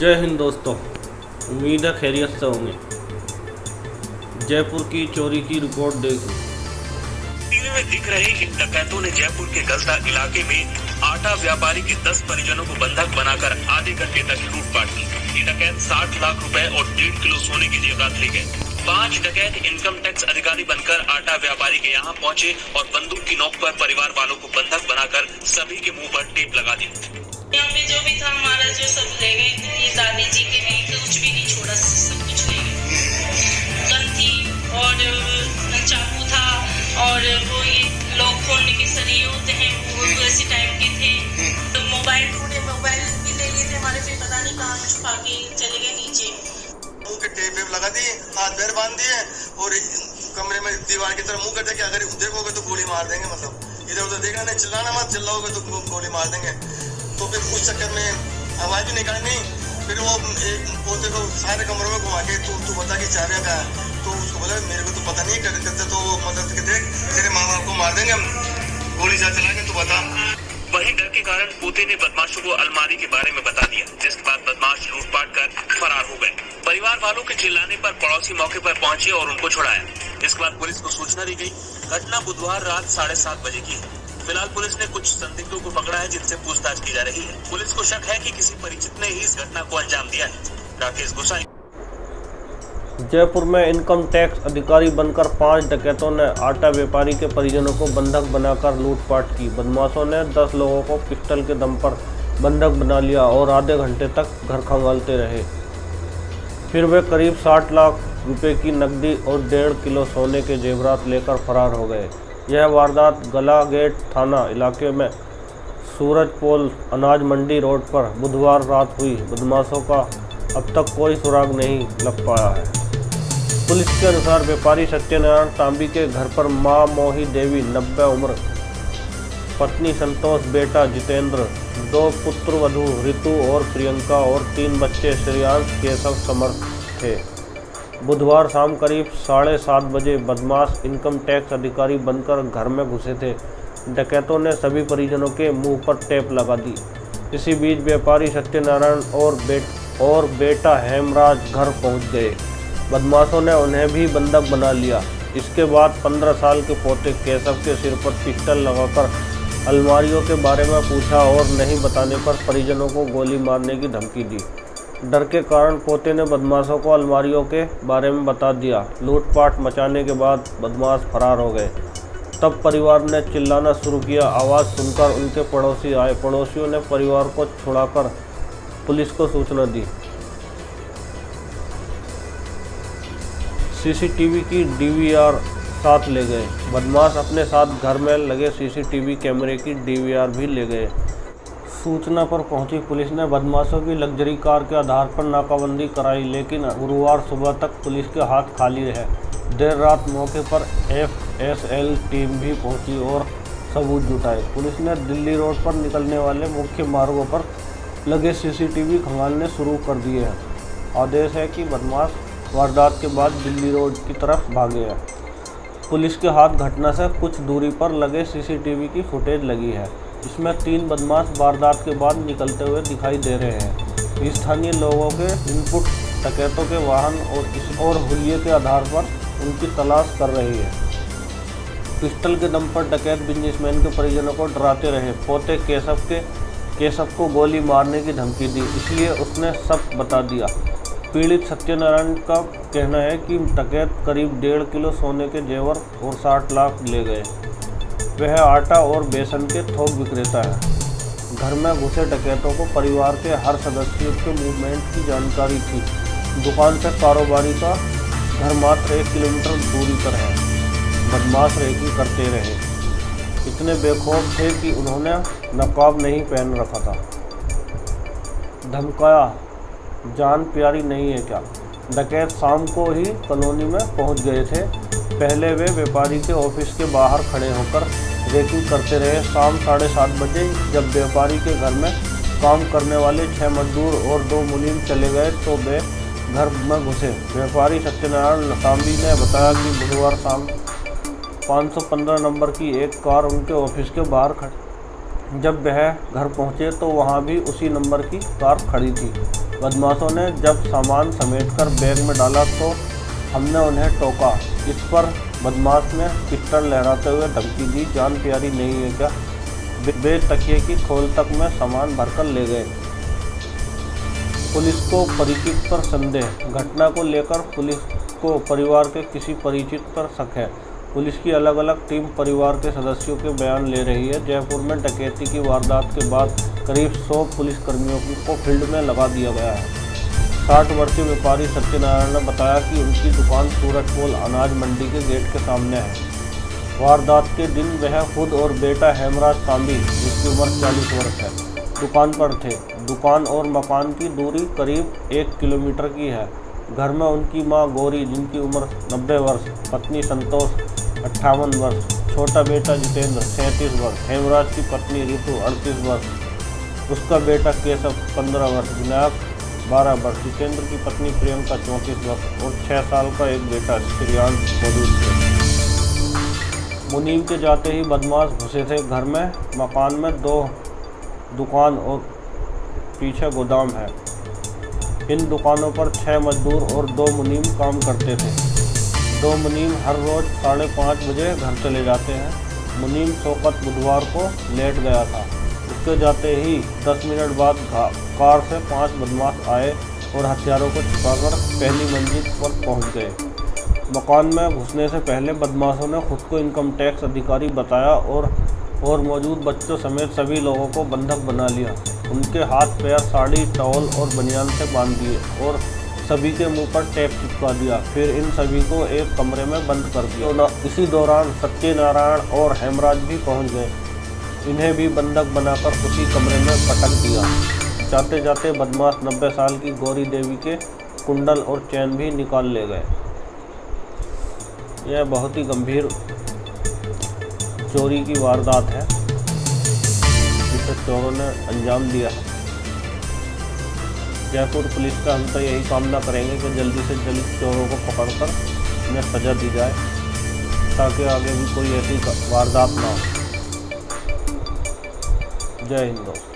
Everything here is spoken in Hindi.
जय हिंद दोस्तों, उम्मीद है खैरियत से होंगे। जयपुर की चोरी की रिपोर्ट देखो। टीवी में दिख रहे इन डकैतों ने जयपुर के गलता इलाके में आटा व्यापारी के 10 परिजनों को बंधक बनाकर आधे घंटे तक लूटपाट की। ये डकैत 60 लाख रुपए और 1.5 किलो सोने की जेवरात ले गए। 5 डकैत इनकम टैक्स अधिकारी बनकर आटा व्यापारी के यहाँ पहुँचे और बंदूक की नोक पर परिवार वालों को बंधक बनाकर सभी के मुँह पर टेप लगा दी। यहाँ पे जो भी था हमारा जो सब ले गए। ये दादी जी के नहीं कुछ भी नहीं छोड़ा, सब कुछ ले गए। गन थी और चाकू था और वो ये लॉक खोलने के सरिये होते हैं वो ऐसे टाइप के थे। तो मोबाइल भी ले लिए थे हमारे, फिर पता नहीं कहाँ छुपा के चले गए नीचे। मुंह के टेप लगा दिए, हाथ पैर बांध दिए और कमरे में दीवार की तरफ मुंह करते कि अगर देखोगे तो गोली मार देंगे। मतलब इधर उधर देखना नहीं, चिल्लाना मत, चिल्लाओगे तो गोली मार देंगे। तो फिर उस चक्कर में आवाज भी निकालनी। फिर वो एक पोते को सारे कमरों में घुमा के तू बता कि चाबियां का है। तो उसको बोला मेरे को तो पता नहीं करते तो वो मदद के देख तेरे माँ बाप को मार देंगे हम, गोली जा चला के तू बता। वहीं डर के कारण पोते ने बदमाशों को अलमारी के बारे में बता दिया, जिसके बाद बदमाश लूटपाट कर फरार हो गए। परिवार वालों के चिल्लाने पर पड़ोसी मौके पर पहुंचे और उनको छुड़ाया। इसके बाद पुलिस को सूचना दी गई। घटना बुधवार रात 7:30 बजे की है। फिलहाल पुलिस ने कुछ संदिग्धों को पकड़ा है, जिनसे पूछताछ की जा रही है। पुलिस को शक है कि किसी परिचित ने ही इस घटना को अंजाम दिया है। राकेश गोसाई। जयपुर में इनकम टैक्स अधिकारी बनकर 5 डकैतों ने आटा व्यापारी के परिजनों को बंधक बनाकर लूटपाट की। बदमाशों ने 10 लोगों को पिस्टल के दम पर बंधक बना लिया और आधे घंटे तक घर खंगालते रहे। फिर वे करीब 60 लाख रुपए की नकदी और 1.5 किलो सोने के जेवरात लेकर फरार हो गए। यह वारदात गला गेट थाना इलाके में सूरजपोल अनाज मंडी रोड पर बुधवार रात हुई। बदमाशों का अब तक कोई सुराग नहीं लग पाया है। पुलिस के अनुसार व्यापारी सत्यनारायण तांबी के घर पर मां मोही देवी 90 उम्र, पत्नी संतोष, बेटा जितेंद्र, 2 पुत्र वधू ऋतु और प्रियंका और 3 बच्चे श्रेयांश, केशव, समर्थ थे। बुधवार शाम करीब 7:30 बजे बदमाश इनकम टैक्स अधिकारी बनकर घर में घुसे थे। डकैतों ने सभी परिजनों के मुंह पर टेप लगा दी। इसी बीच व्यापारी सत्यनारायण और बेटा हेमराज घर पहुंच गए। बदमाशों ने उन्हें भी बंधक बना लिया। इसके बाद 15 साल के पोते केशव के सिर पर पिस्टल लगाकर अलमारियों के बारे में पूछा और नहीं बताने पर परिजनों को गोली मारने की धमकी दी। डर के कारण पोते ने बदमाशों को अलमारियों के बारे में बता दिया। लूटपाट मचाने के बाद बदमाश फरार हो गए। तब परिवार ने चिल्लाना शुरू किया। आवाज़ सुनकर उनके पड़ोसी आए। पड़ोसियों ने परिवार को छुड़ाकर पुलिस को सूचना दी। सीसीटीवी की डीवीआर साथ ले गए। बदमाश अपने साथ घर में लगे सीसीटीवी कैमरे की डीवीआर भी ले गए। सूचना पर पहुंची पुलिस ने बदमाशों की लग्जरी कार के आधार पर नाकाबंदी कराई, लेकिन गुरुवार सुबह तक पुलिस के हाथ खाली रहे। देर रात मौके पर एफएसएल टीम भी पहुंची और सबूत जुटाए। पुलिस ने दिल्ली रोड पर निकलने वाले मुख्य मार्गों पर लगे सीसीटीवी खंगालने शुरू कर दिए हैं। आदेश है कि बदमाश वारदात के बाद दिल्ली रोड की तरफ भागे हैं। पुलिस के हाथ घटना से कुछ दूरी पर लगे सीसीटीवी की फुटेज लगी है। इसमें 3 बदमाश वारदात के बाद निकलते हुए दिखाई दे रहे हैं। स्थानीय लोगों के इनपुट डकैतों के वाहन और हुलिये के आधार पर उनकी तलाश कर रही है। पिस्टल के दम पर डकैत बिजनेसमैन के परिजनों को डराते रहे। पोते केशव को गोली मारने की धमकी दी, इसलिए उसने सब बता दिया। पीड़ित सत्यनारायण का कहना है कि डकैत करीब 1.5 किलो सोने के जेवर और 60 लाख ले गए। वह आटा और बेसन के थोक विक्रेता है। घर में घुसे डकैतों को परिवार के हर सदस्य के मूवमेंट की जानकारी थी। दुकान से कारोबारी का घर मात्र 1 किलोमीटर दूरी पर है। बदमाश रेकी करते रहे। इतने बेखौफ थे कि उन्होंने नकाब नहीं पहन रखा था। धमकाया, जान प्यारी नहीं है क्या? डकैत शाम को ही कॉलोनी में पहुंच गए थे। पहले वे व्यापारी के ऑफिस के बाहर खड़े होकर रेकिंग करते रहे। शाम 7:30 बजे जब व्यापारी के घर में काम करने वाले 6 मजदूर और 2 मुनीम चले गए तो वे घर में घुसे। व्यापारी सत्यनारायण तांबी ने बताया कि बुधवार शाम 515 नंबर की एक कार उनके ऑफिस के बाहर खड़ी। जब वह घर पहुंचे तो वहां भी उसी नंबर की कार खड़ी थी। बदमाशों ने जब सामान समेटकर बैग में डाला तो हमने उन्हें टोका। इस पर बदमाश ने पिस्टल लहराते हुए धमकी दी, जान प्यारी नहीं है क्या? बे तकिए की खोल तक में सामान भरकर ले गए। पुलिस को परिचित पर संदेह। घटना को लेकर पुलिस को परिवार के किसी परिचित पर शक है। पुलिस की अलग अलग टीम परिवार के सदस्यों के बयान ले रही है। जयपुर में डकैती की वारदात के बाद करीब 100 पुलिसकर्मियों को फील्ड में लगा दिया गया है। 60 वर्षीय व्यापारी सत्यनारायण ने बताया कि उनकी दुकान सूरजपोल अनाज मंडी के गेट के सामने है। वारदात के दिन वह खुद और बेटा हेमराज तांबी, जिसकी उम्र 40 वर्ष है, दुकान पर थे। दुकान और मकान की दूरी करीब 1 किलोमीटर की है। घर में उनकी मां गौरी, जिनकी उम्र 90 वर्ष, पत्नी संतोष 58 वर्ष, छोटा बेटा जितेंद्र 37 वर्ष, हेमराज की पत्नी रितु 38 वर्ष, उसका बेटा केशव 15 वर्ष, विनायक 12 वर्ष, जितेंद्र की पत्नी प्रियंका 34 वर्ष और 6 साल का एक बेटा श्रियांश मौजूद थे। मुनीम के जाते ही बदमाश घुसे थे घर में। मकान में 2 दुकान और पीछे गोदाम है। इन दुकानों पर 6 मजदूर और 2 मुनीम काम करते थे। 2 मुनीम हर रोज़ 5:30 बजे घर चले जाते हैं। मुनीम शौकत बुधवार को लेट गया था। उसके जाते ही 10 मिनट बाद कार से 5 बदमाश आए और हथियारों को छिपाकर पहली मंजिल पर पहुंच गए। मकान में घुसने से पहले बदमाशों ने खुद को इनकम टैक्स अधिकारी बताया और मौजूद बच्चों समेत सभी लोगों को बंधक बना लिया। उनके हाथ पैर साड़ी, टॉवल और बनियान से बांध दिए और सभी के मुंह पर टेप चिपका दिया। फिर इन सभी को एक कमरे में बंद कर दिया। इसी दौरान सत्यनारायण और हेमराज भी पहुंच गए। इन्हें भी बंधक बनाकर उसी कमरे में पटक दिया। जाते जाते बदमाश 90 साल की गौरी देवी के कुंडल और चैन भी निकाल ले गए। यह बहुत ही गंभीर चोरी की वारदात है जिसे चोरों ने अंजाम दिया है। जयपुर पुलिस का हम तो यही कामना करेंगे कि जल्दी से जल्द चोरों को पकड़कर उन्हें सजा दी जाए ताकि आगे भी कोई ऐसी वारदात ना हो। जय हिंद दोस्तों।